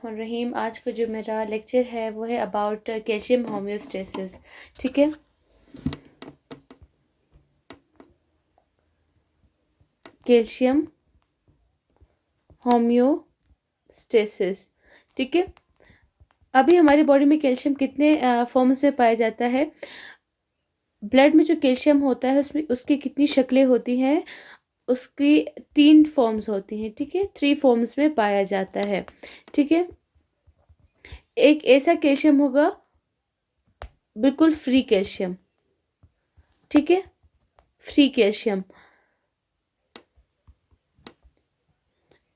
बिस्मिल्लाहिर्रहमानिर्रहीम। आज का जो मेरा लेक्चर है वो है अबाउट कैल्शियम होम्योस्टेसिस। ठीक है, कैल्शियम होम्योस्टेसिस। ठीक है, अभी हमारी बॉडी में कैल्शियम कितने फॉर्म्स में पाया जाता है। ब्लड में जो कैल्शियम होता है उसमें उसकी कितनी शक्लें होती हैं, उसकी 3 फॉर्म्स होती हैं। ठीक है, 3 फॉर्म्स में पाया जाता है। ठीक है, एक ऐसा कैल्शियम होगा बिल्कुल फ्री कैल्शियम। ठीक है, फ्री कैल्शियम,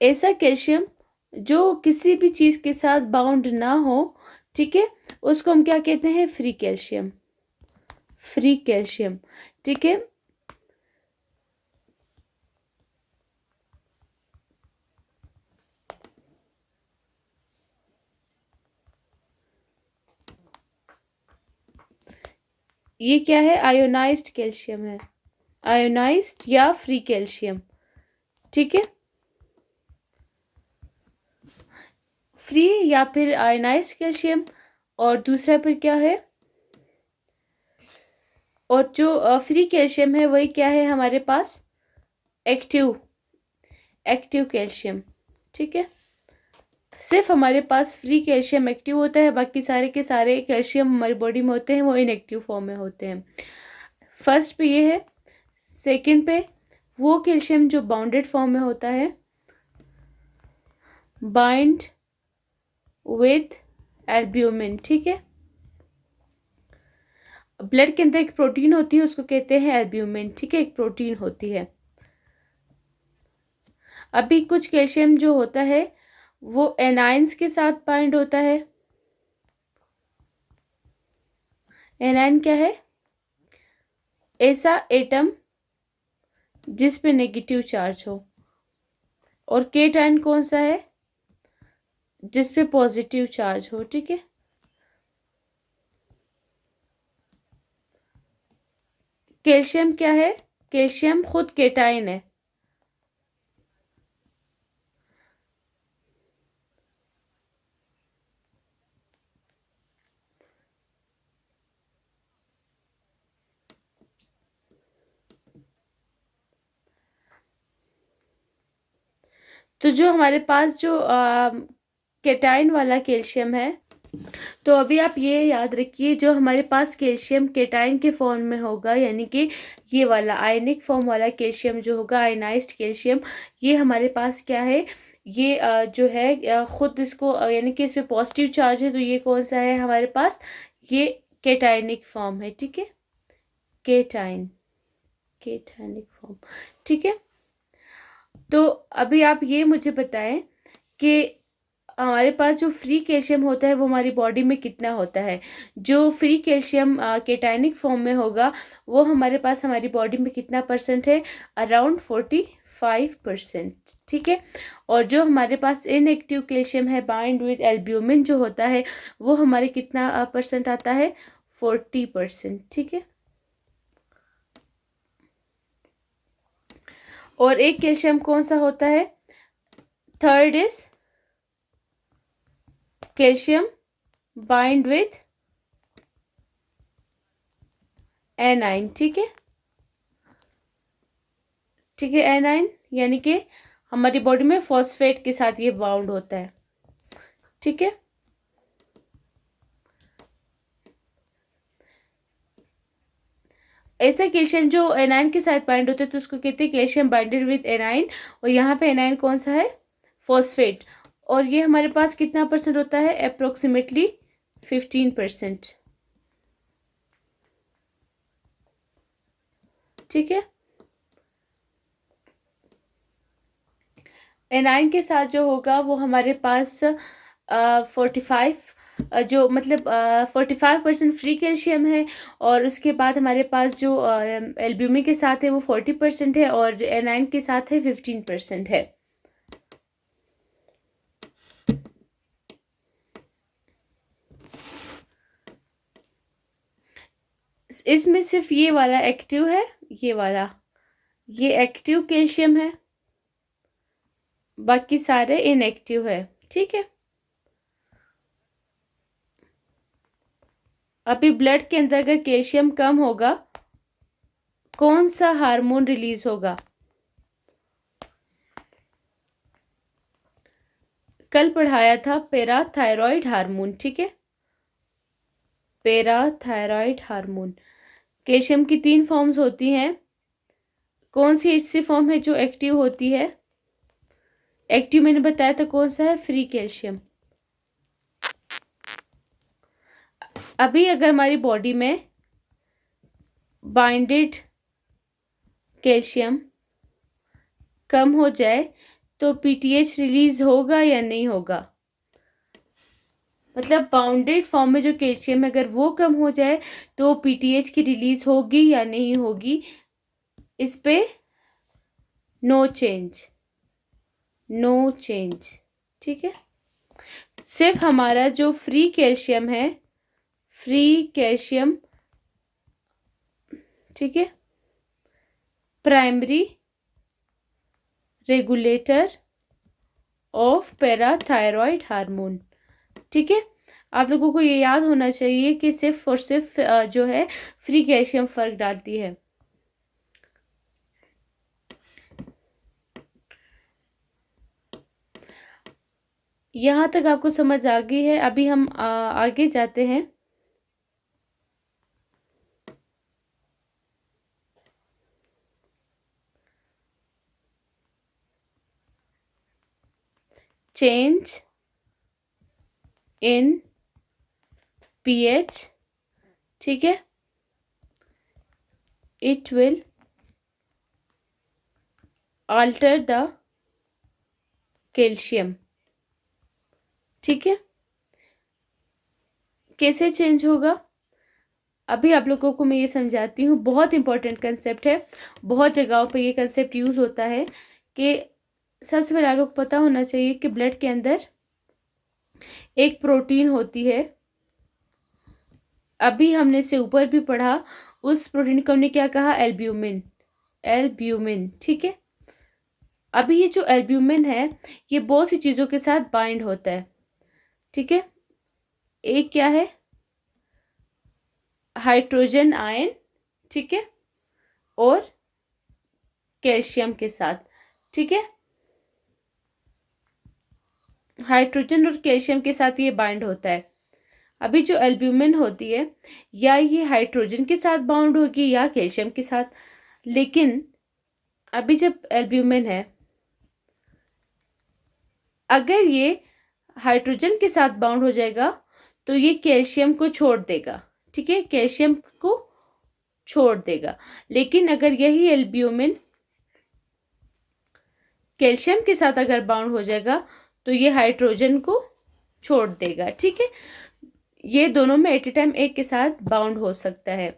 ऐसा कैल्शियम जो किसी भी चीज के साथ बाउंड ना हो। ठीक है, उसको हम क्या कहते हैं, फ्री कैल्शियम। Free calcium. ठीक है, ये क्या है, आयोनाइज्ड कैल्शियम है, आयोनाइज्ड या फ्री कैल्शियम। ठीक है, फ्री या फिर आयोनाइज्ड कैल्शियम। और दूसरा फिर क्या है, और जो फ्री कैल्शियम है वही क्या है हमारे पास, एक्टिव, एक्टिव कैल्शियम। ठीक है, सिर्फ हमारे पास फ्री कैल्शियम एक्टिव होता है, बाकी सारे के सारे कैल्शियम हमारी बॉडी में होते हैं वो इनएक्टिव फॉर्म में होते हैं। फर्स्ट पे ये है। सेकंड पे वो कैल्शियम जो बाउंडेड फॉर्म में होता है, बाइंड विथ एल्ब्यूमिन। ठीक है, ब्लड के अंदर एक प्रोटीन होती है उसको कहते हैं एल्ब्यूमिन। ठीक है, एक प्रोटीन होती है। अभी कुछ कैल्शियम जो होता है वो एनाइंस के साथ बाइंड होता है। एनाइन क्या है, ऐसा एटम जिस पे नेगेटिव चार्ज हो। और केटाइन कौन सा है, जिस पे पॉजिटिव चार्ज हो। ठीक है, कैल्शियम क्या है, कैल्शियम खुद केटाइन है। तो जो हमारे पास जो केटाइन वाला कैल्शियम है, तो अभी आप ये याद रखिए, जो हमारे पास कैल्शियम केटाइन के फॉर्म में होगा, यानी कि ये वाला आयनिक फॉर्म वाला कैल्शियम जो होगा, आयनाइज्ड कैल्शियम, ये हमारे पास क्या है, ये जो है खुद इसको यानी कि इसमें पॉजिटिव चार्ज है, तो ये कौन सा है हमारे पास, ये केटाइनिक फॉर्म है। ठीक है, केटाइन, केटाइनिक फॉर्म। ठीक है, तो अभी आप ये मुझे बताएं कि हमारे पास जो फ्री कैल्शियम होता है वो हमारी बॉडी में कितना होता है। जो फ्री कैल्शियम केटाइनिक फॉर्म में होगा वो हमारे पास हमारी बॉडी में कितना परसेंट है, अराउंड 45%। ठीक है, और जो हमारे पास इनएक्टिव कैल्शियम है बाइंड विद एल्ब्यूमिन जो होता है वो हमारे कितना परसेंट आता है, 40%। ठीक है, और एक कैल्शियम कौन सा होता है, third is calcium bind with A9. ठीक है, ठीक है, एनाइन यानी कि हमारी बॉडी में फॉस्फेट के साथ ये बाउंड होता है। ठीक है, ऐसा कैल्शियम जो एनाइन के साथ बाइंड होता है तो उसको कहते हैं कैल्शियम बाइंडेड विद एनाइन। और यहाँ पे एनाइन कौन सा है, फॉस्फेट। और ये हमारे पास कितना परसेंट होता है, अप्रोक्सीमेटली 15%। ठीक है, एनाइन के साथ जो होगा वो हमारे पास 45 जो मतलब 45% फ्री कैल्शियम है। और उसके बाद हमारे पास जो एल्ब्यूमिन के साथ है वो 40% है, और एनाइन के साथ है 15% है। इसमें सिर्फ ये वाला एक्टिव है, ये वाला, ये एक्टिव कैल्शियम है, बाकी सारे इनएक्टिव है। ठीक है, अभी ब्लड के अंदर अगर कैल्शियम कम होगा, कौन सा हार्मोन रिलीज होगा? कल पढ़ाया था पैराथायरॉयड हार्मोन, ठीक है, पैराथायरॉयड हार्मोन। कैल्शियम की 3 फॉर्म्स होती हैं। कौन सी ऐसी फॉर्म है जो एक्टिव होती है? एक्टिव मैंने बताया था कौन सा है, फ्री कैल्शियम। अभी अगर हमारी बॉडी में बाइंडेड कैल्शियम कम हो जाए तो पीटीएच रिलीज होगा या नहीं होगा? मतलब बाउंडेड फॉर्म में जो कैल्शियम है अगर वो कम हो जाए तो पीटीएच की रिलीज होगी या नहीं होगी? इस पे नो चेंज, नो चेंज, ठीक है। सिर्फ हमारा जो फ्री कैल्शियम है, फ्री कैल्शियम, ठीक है, primary regulator of parathyroid hormone, ठीक है। आप लोगों को ये याद होना चाहिए कि सिर्फ और सिर्फ जो है फ्री कैल्शियम फर्क डालती है। यहाँ तक आपको समझ आ गई है। अभी हम आगे जाते हैं। चेंज इन पीएच, ठीक है, it will alter the calcium, ठीक है। कैसे चेंज होगा? अभी आप लोगों को मैं ये समझाती हूँ। बहुत इंपॉर्टेंट कंसेप्ट है, बहुत जगहों पे ये कंसेप्ट यूज होता है कि सबसे पहले आप लोग को पता होना चाहिए कि ब्लड के अंदर एक प्रोटीन होती है। अभी हमने इससे ऊपर भी पढ़ा, उस प्रोटीन को हमने क्या कहा? एल्ब्यूमिन, एल्ब्यूमिन, ठीक है। अभी ये जो एल्ब्यूमिन है ये बहुत सी चीजों के साथ बाइंड होता है, ठीक है। एक क्या है? हाइड्रोजन आयन, ठीक है, और कैल्शियम के साथ, ठीक है। हाइड्रोजन और कैल्शियम के साथ ये बाइंड होता है। अभी जो एल्ब्यूमिन होती है या ये हाइड्रोजन के साथ बाउंड होगी या कैल्शियम के साथ, लेकिन अभी जब एल्ब्यूमिन है अगर ये हाइड्रोजन के साथ बाउंड हो जाएगा तो ये कैल्शियम को छोड़ देगा, ठीक है, कैल्शियम को छोड़ देगा। लेकिन अगर यही एल्ब्यूमिन कैल्शियम के साथ अगर बाउंड हो जाएगा तो ये हाइड्रोजन को छोड़ देगा, ठीक है। ये दोनों में एट ए टाइम एक के साथ बाउंड हो सकता है।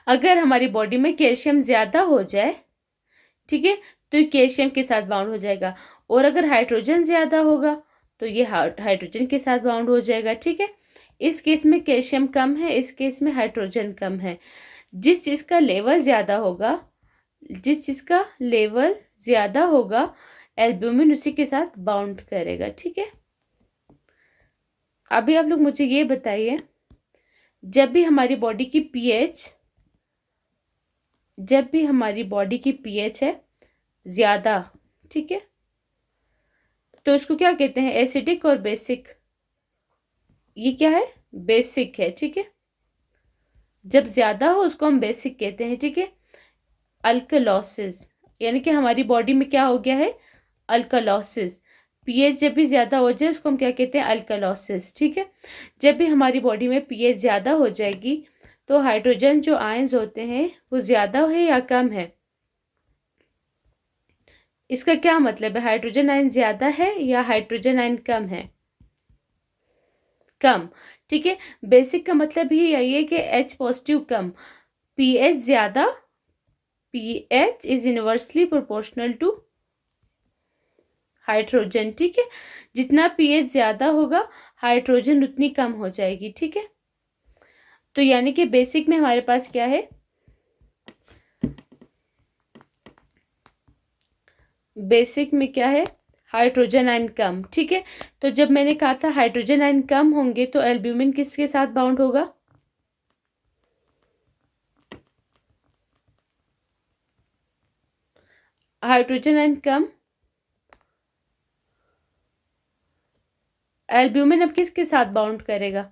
अगर हमारी बॉडी में कैल्शियम ज्यादा हो जाए, ठीक है, तो ये कैल्शियम के साथ बाउंड हो जाएगा, और अगर हाइड्रोजन ज्यादा होगा तो ये हाइड्रोजन के साथ बाउंड हो जाएगा, ठीक है। इस केस में कैल्शियम कम है, इस केस में हाइड्रोजन कम है। जिस चीज का लेवल ज्यादा होगा, जिस चीज का लेवल ज्यादा होगा एल्ब्यूमिन उसी के साथ बाउंड करेगा, ठीक है। अभी आप लोग मुझे ये बताइए, जब भी हमारी बॉडी की पीएच, जब भी हमारी बॉडी की पीएच है ज्यादा, ठीक है, तो इसको क्या कहते हैं? एसिडिक और बेसिक। ये क्या है? बेसिक है, ठीक है। जब ज्यादा हो उसको हम बेसिक कहते हैं, ठीक है। अल्कलोसिस, यानी कि हमारी बॉडी में क्या हो गया है? अल्कलोसिस। पीएच जब भी ज्यादा हो जाए उसको हम क्या कहते हैं? अल्कलोसिस, ठीक है। जब भी हमारी बॉडी में पीएच ज्यादा हो जाएगी तो हाइड्रोजन जो आयंस होते हैं वो ज्यादा है या कम है? इसका क्या मतलब है? हाइड्रोजन आयन ज्यादा है या हाइड्रोजन आयन कम है? कम, ठीक है। बेसिक का मतलब ही यही है कि H पॉजिटिव कम, पीएच ज्यादा, pH is inversely proportional to hydrogen, ठीक है। जितना पीएच ज्यादा होगा हाइड्रोजन उतनी कम हो जाएगी, ठीक है। तो यानी कि बेसिक में हमारे पास क्या है? बेसिक में क्या है? हाइड्रोजन आयन कम। ठीक है, तो जब मैंने कहा था हाइड्रोजन आयन कम होंगे तो एल्ब्यूमिन किसके साथ बाउंड होगा? हाइड्रोजन आयन कम, एल्ब्यूमिन अब किसके साथ बाउंड करेगा?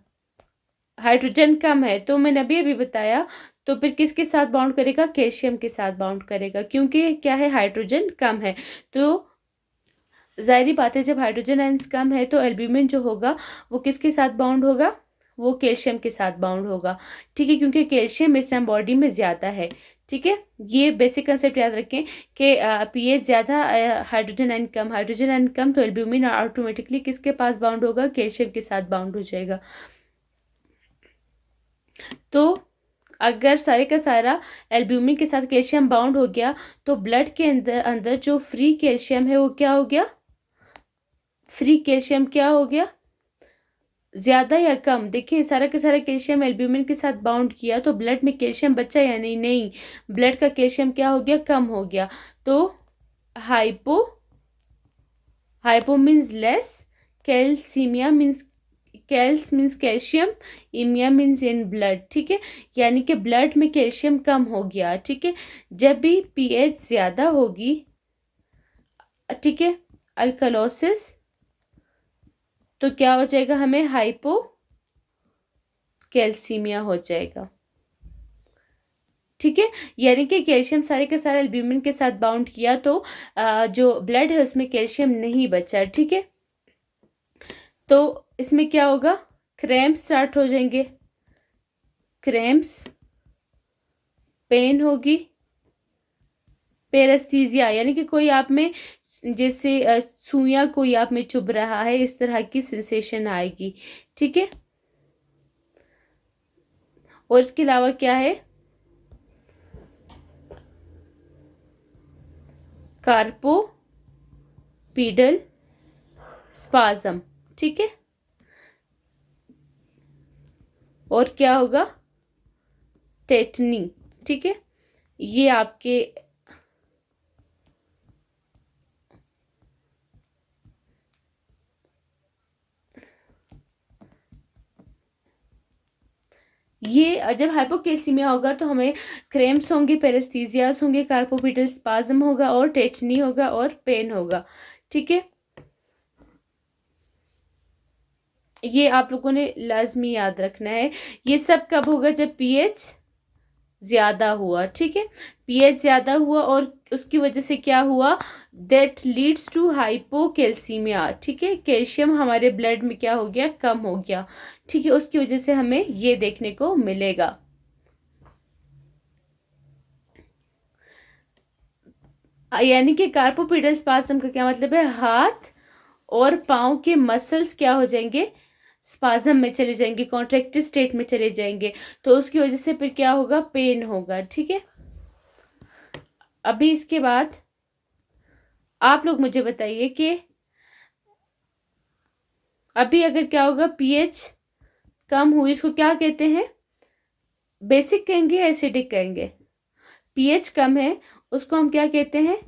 हाइड्रोजन कम है तो मैंने अभी अभी बताया, तो फिर किसके साथ बाउंड करेगा? कैल्शियम के साथ बाउंड करेगा, क्योंकि क्या है, हाइड्रोजन कम है। तो जाहिर बात है, जब हाइड्रोजन आयंस कम है तो एल्ब्यूमिन जो होगा वो किसके साथ बाउंड होगा? वो कैल्शियम के साथ बाउंड होगा। ठीक है, क्योंकि कैल्शियम इस टाइम बॉडी में ज़्यादा है। ठीक है, ये बेसिक कंसेप्ट याद रखें कि पीएच ज़्यादा, हाइड्रोजन आयन कम, हाइड्रोजन आयन कम, तो एल्ब्यूमिन ऑटोमेटिकली किसके पास बाउंड होगा? कैल्शियम के साथ बाउंड हो जाएगा। तो अगर सारे का सारा एल्ब्यूमिन के साथ कैल्शियम बाउंड हो गया तो ब्लड के अंदर अंदर जो फ्री कैल्शियम है वो क्या हो गया? फ्री कैल्शियम क्या हो गया? ज्यादा या कम? देखिए, सारा का सारा कैल्शियम एल्ब्यूमिन के साथ बाउंड किया तो ब्लड में कैल्शियम बचा या नहीं? नहीं, ब्लड का कैल्शियम क्या हो गया? कम हो गया। तो hypo, hypo means less, calcemia means, calc means calcium, emia means in blood. ठीक है, यानी कि ब्लड में कैल्शियम कम हो गया। ठीक है, जब भी पीएच ज्यादा होगी, ठीक है, अल्कलोसिस, तो क्या हो जाएगा? हमें हाइपो कैल्सीमिया हो जाएगा। ठीक है, यानी कि कैल्शियम सारे के सारे एल्ब्यूमिन के साथ बाउंड किया तो जो ब्लड है उसमें कैल्शियम नहीं बचा। ठीक है, तो इसमें क्या होगा? क्रैम्प्स स्टार्ट हो जाएंगे, क्रैम्प्स, पेन होगी, पेरेस्थीजिया, यानी कि कोई आप में जैसे सुइयां कोई आप में चुभ रहा है, इस तरह की सेंसेशन आएगी। ठीक है, और इसके अलावा क्या है? कार्पो पीडल स्पाज्म। ठीक है, और क्या होगा? टेटनी। ठीक है, ये आपके ये जब हाइपोकेसिमिया होगा तो हमें क्रेम्स होंगे, पेरेस्थीजियास होंगे, कार्पोपिटल स्पाज्म होगा और टेटनी होगा और पेन होगा। ठीक है, ये आप लोगों ने लाजमी याद रखना है। ये सब कब होगा? जब पीएच ज्यादा हुआ। ठीक है, पीएच ज्यादा हुआ और उसकी वजह से क्या हुआ? That leads to hypocalcaemia. ठीक है, कैल्शियम हमारे ब्लड में क्या हो गया? कम हो गया। ठीक है, उसकी वजह से हमें ये देखने को मिलेगा। यानी कि कार्पोपिडल स्पाज्म का क्या मतलब है? हाथ और पाँव के मसल्स क्या हो जाएंगे? स्पाज्म में चले जाएंगे, कॉन्ट्रैक्टेड स्टेट में चले जाएंगे, तो उसकी वजह से फिर क्या होगा? पेन होगा। ठीक है, अभी इसके बाद आप लोग मुझे बताइए कि अभी अगर क्या होगा? पीएच कम हुई, इसको क्या कहते हैं? बेसिक कहेंगे या एसिडिक कहेंगे? पीएच कम है उसको हम क्या कहते हैं?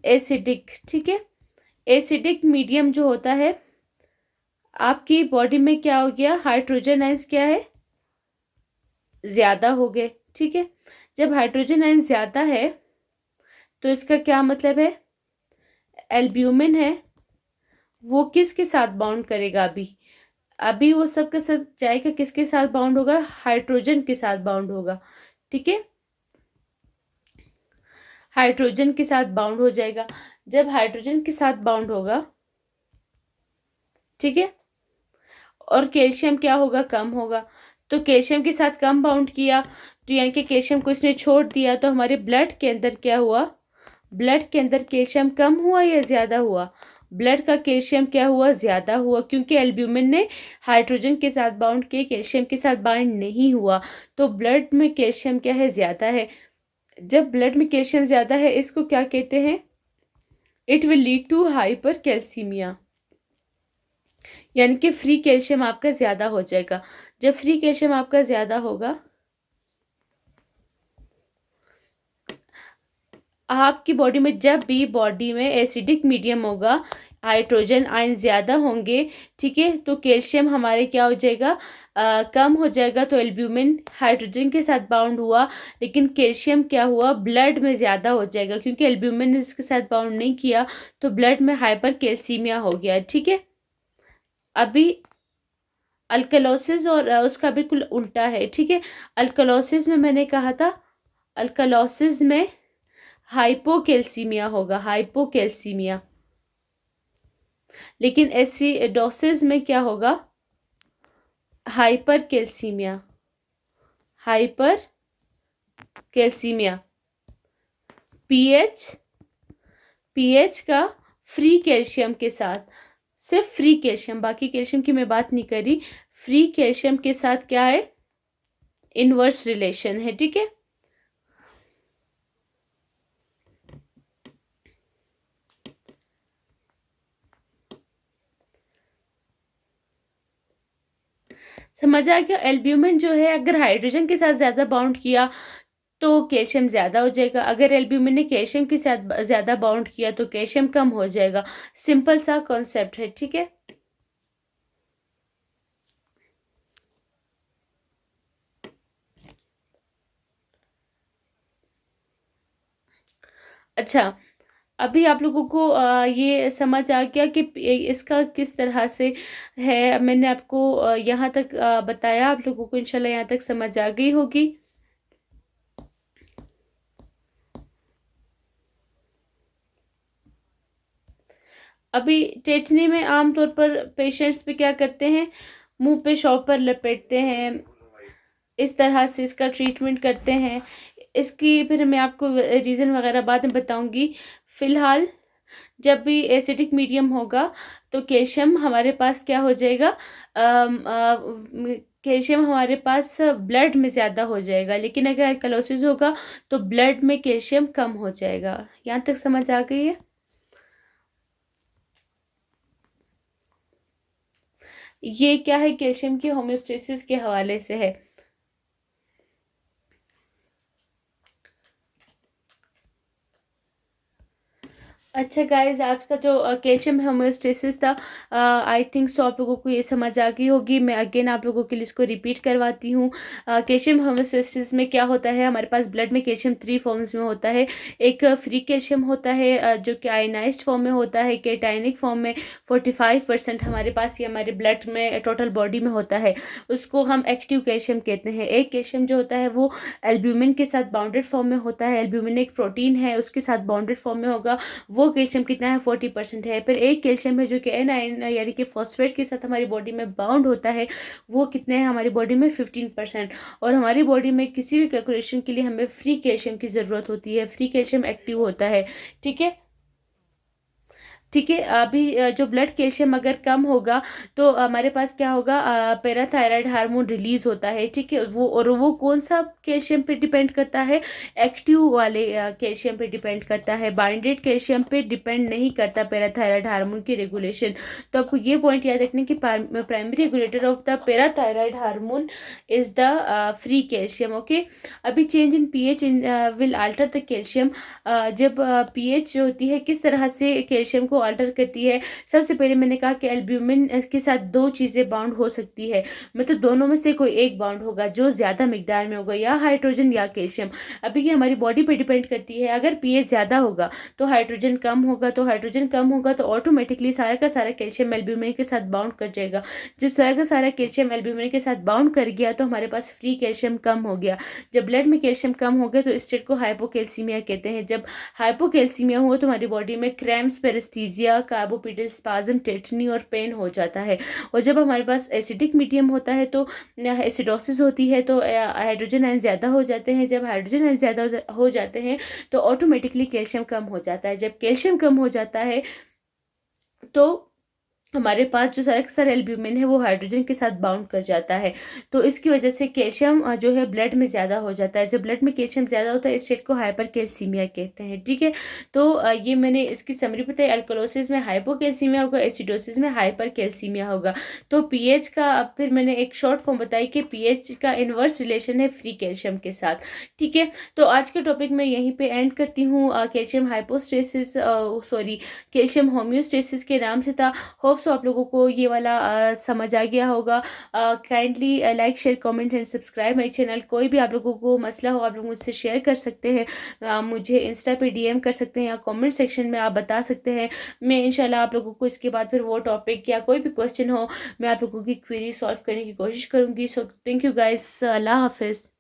एसिडिक। ठीक है, एसिडिक मीडियम जो होता है, आपकी बॉडी में क्या हो गया? हाइड्रोजन आयंस क्या है? ज्यादा हो गए। ठीक है, जब हाइड्रोजन आयन ज्यादा है तो इसका क्या मतलब है? एल्ब्यूमिन है वो किसके साथ बाउंड करेगा? अभी अभी वो सबके साथ जाएगा, किसके साथ बाउंड होगा? हाइड्रोजन के साथ बाउंड होगा। ठीक है, हाइड्रोजन के साथ बाउंड हो जाएगा। जब हाइड्रोजन के साथ बाउंड होगा, ठीक है, और कैल्शियम क्या होगा? कम होगा। तो कैल्शियम के साथ कम बाउंड किया तो यानी कि कैल्शियम को इसने छोड़ दिया, तो हमारे ब्लड के अंदर क्या हुआ? ब्लड के अंदर कैल्शियम कम हुआ या ज्यादा हुआ? ब्लड का कैल्शियम क्या हुआ? ज्यादा हुआ, क्योंकि एल्ब्यूमिन ने हाइड्रोजन के साथ बाउंड किए, कैल्शियम के साथ बाउंड नहीं हुआ, तो ब्लड में कैल्शियम क्या है? ज्यादा है। जब ब्लड में कैल्शियम ज्यादा है, इसको क्या कहते हैं? It will lead to hypercalcaemia, यानी कि फ्री कैल्शियम आपका ज्यादा हो जाएगा। जब फ्री कैल्शियम आपका ज्यादा होगा, आपकी बॉडी में जब भी बॉडी में एसिडिक मीडियम होगा, हाइड्रोजन आयन ज़्यादा होंगे, ठीक है, तो कैल्शियम हमारे क्या हो जाएगा, कम हो जाएगा। तो एल्ब्यूमिन हाइड्रोजन के साथ बाउंड हुआ, लेकिन कैल्शियम क्या हुआ, ब्लड में ज़्यादा हो जाएगा, क्योंकि एल्ब्यूमिन ने इसके साथ बाउंड नहीं किया, तो ब्लड में हाइपर कैल्सीमिया हो गया। ठीक है, अभी अल्कलोसिस और उसका बिल्कुल उल्टा है। ठीक है, अल्कलोसिस में मैंने कहा था, अल्कलोसिस में हाइपोकैल्सीमिया होगा, हाइपोकैल्सीमिया। लेकिन एसिडोसिस में क्या होगा, hyper calcaemia, hyper calcaemia. PH, pH का फ्री कैल्शियम के साथ, सिर्फ फ्री कैल्शियम, बाकी कैल्शियम की मैं बात नहीं कर रही, फ्री कैल्शियम के साथ क्या है, इनवर्स रिलेशन है। ठीक है, समझ आ गया। एल्ब्यूमिन जो है अगर हाइड्रोजन के साथ ज्यादा बाउंड किया तो कैल्शियम ज्यादा हो जाएगा, अगर एल्ब्यूमिन ने कैल्शियम के साथ ज्यादा बाउंड किया तो कैल्शियम कम हो जाएगा। सिंपल सा कॉन्सेप्ट है। ठीक है, अच्छा, अभी आप लोगों को ये समझ आ गया कि इसका किस तरह से है। मैंने आपको यहाँ तक बताया, आप लोगों को इंशाल्लाह यहाँ तक समझ आ गई होगी। अभी टेटनी में आमतौर पर पेशेंट्स पे क्या करते हैं, मुंह पे शॉपर लपेटते हैं, इस तरह से इसका ट्रीटमेंट करते हैं। इसकी फिर मैं आपको रीज़न वगैरह बाद में बताऊंगी। फिलहाल जब भी एसिडिक मीडियम होगा तो कैल्शियम हमारे पास क्या हो जाएगा, कैल्शियम हमारे पास ब्लड में ज़्यादा हो जाएगा, लेकिन अगर अल्कलोसिस होगा तो ब्लड में कैल्शियम कम हो जाएगा। यहाँ तक समझ आ गई है। ये क्या है, कैल्शियम की होम्योस्टेसिस के हवाले से है। अच्छा गाइज, आज का जो कैल्शियम होम्योस्टेसिस था, आई थिंक सो आप लोगों को ये समझ आ गई होगी। मैं अगेन आप लोगों के लिए इसको रिपीट करवाती हूँ। कैल्शियम होम्योस्टेसिस में क्या होता है, हमारे पास ब्लड में कैल्शियम 3 फॉर्म्स में होता है। एक फ्री कैल्शियम होता है, जो कि आयनाइज्ड फॉर्म में होता है, केटाइनिक फॉर्म में 45% हमारे पास ये हमारे ब्लड में टोटल बॉडी में होता है, उसको हम एक्टिव कैल्शियम कहते हैं। एक कैल्शियम जो होता है वो एल्ब्यूमिन के साथ बाउंडेड फॉर्म में होता है, एल्ब्यूमिन एक प्रोटीन है, उसके साथ बाउंडेड फॉर्म में होगा, वो कैल्शियम कितना है, 40% है। फिर एक कैल्शियम है जो कि एन आयन यानी कि फॉस्फेट के साथ हमारी बॉडी में बाउंड होता है, वो कितने हैं हमारी बॉडी में, 15%। और हमारी बॉडी में किसी भी कैलकुलेशन के लिए हमें फ्री कैल्शियम की ज़रूरत होती है, फ्री कैल्शियम एक्टिव होता है। ठीक है, ठीक है। अभी जो ब्लड कैल्शियम अगर कम होगा तो हमारे पास क्या होगा, पैराथायराइड हार्मोन रिलीज होता है। ठीक है, वो कौन सा कैल्शियम पे डिपेंड करता है, एक्टिव वाले कैल्शियम पे डिपेंड करता है, बाइंडेड कैल्शियम पे डिपेंड नहीं करता पैराथायराइड हार्मोन की रेगुलेशन। तो आपको ये पॉइंट याद रखने की primary regulator of the parathyroid hormone is the free calcium. Okay, अभी change in pH will alter the calcium. जब पीएच जो होती है किस तरह से कैल्शियम को अल्टर करती है। सबसे पहले मैंने कहा कि एल्ब्यूमिन के साथ दो चीज़ें बाउंड हो सकती है, मतलब दोनों में से कोई एक बाउंड होगा जो ज़्यादा मिकदार में होगा, या हाइड्रोजन या कैल्शियम। अभी ये हमारी बॉडी पे डिपेंड करती है, अगर पीएच ज़्यादा होगा तो हाइड्रोजन कम होगा, तो हाइड्रोजन कम होगा तो ऑटोमेटिकली सारा का सारा कैल्शियम एल्ब्यूमिन के साथ बाउंड कर जाएगा। जब सारा का सारा कैल्शियम एल्ब्यूमिन के साथ बाउंड कर गया तो हमारे पास फ्री कैल्शियम कम हो गया। जब ब्लड में कैल्शियम कम हो गया तो इस स्टेट को हाइपोकैल्सीमिया कहते हैं। जब हाइपोकैल्सीमिया हुआ तो हमारी बॉडी में क्रैम्प्स, पेरेस्थीजिया, कार्बोपिटल स्पाज्म, टेटनी और पेन हो जाता है। और जब हमारे पास एसिडिक मीडियम होता है तो एसिडोसिस होती है, तो हाइड्रोजन आयन ज़्यादा हो जाते हैं। जब हाइड्रोजन आयन ज़्यादा हो जाते हैं तो ऑटोमेटिकली कैल्शियम कम हो जाता है। जब कैल्शियम कम हो जाता है तो हमारे पास जो अक्सर एल्ब्यूमिन है वो हाइड्रोजन के साथ बाउंड कर जाता है। तो इसकी वजह से कैल्शियम जो है ब्लड में ज़्यादा हो जाता है। जब ब्लड में कैल्शियम ज़्यादा होता है इस स्टेट को हाइपर कैल्सीमिया कहते हैं। ठीक है, तो ये मैंने इसकी समरी बताई। अल्कलोसिस में हाइपोकैल्सीमिया होगा, एसिडोसिस में हाइपर कैल्सीमिया होगा। तो पीएच का अब फिर मैंने एक शॉर्ट फॉर्म बताई कि पीएच का इन्वर्स रिलेशन है फ्री कैल्शियम के साथ। ठीक है, तो आज के टॉपिक में यहीं पे एंड करती हूँ। Calcium hypostasis sorry calcium homeostasis के नाम से था। होप सो आप लोगों को ये वाला समझ आ गया होगा। Kindly like share comment and subscribe my channel. कोई भी आप लोगों को मसला हो आप लोग मुझसे शेयर कर सकते हैं, मुझे इंस्टा पे डीएम कर सकते हैं या कमेंट सेक्शन में आप बता सकते हैं। मैं इंशाल्लाह आप लोगों को इसके बाद फिर वो टॉपिक या कोई भी क्वेश्चन हो मैं आप लोगों की क्वेरी सॉल्व करने की कोशिश करूँगी। सो थैंक यू गाइस, अल्लाह हाफिज़।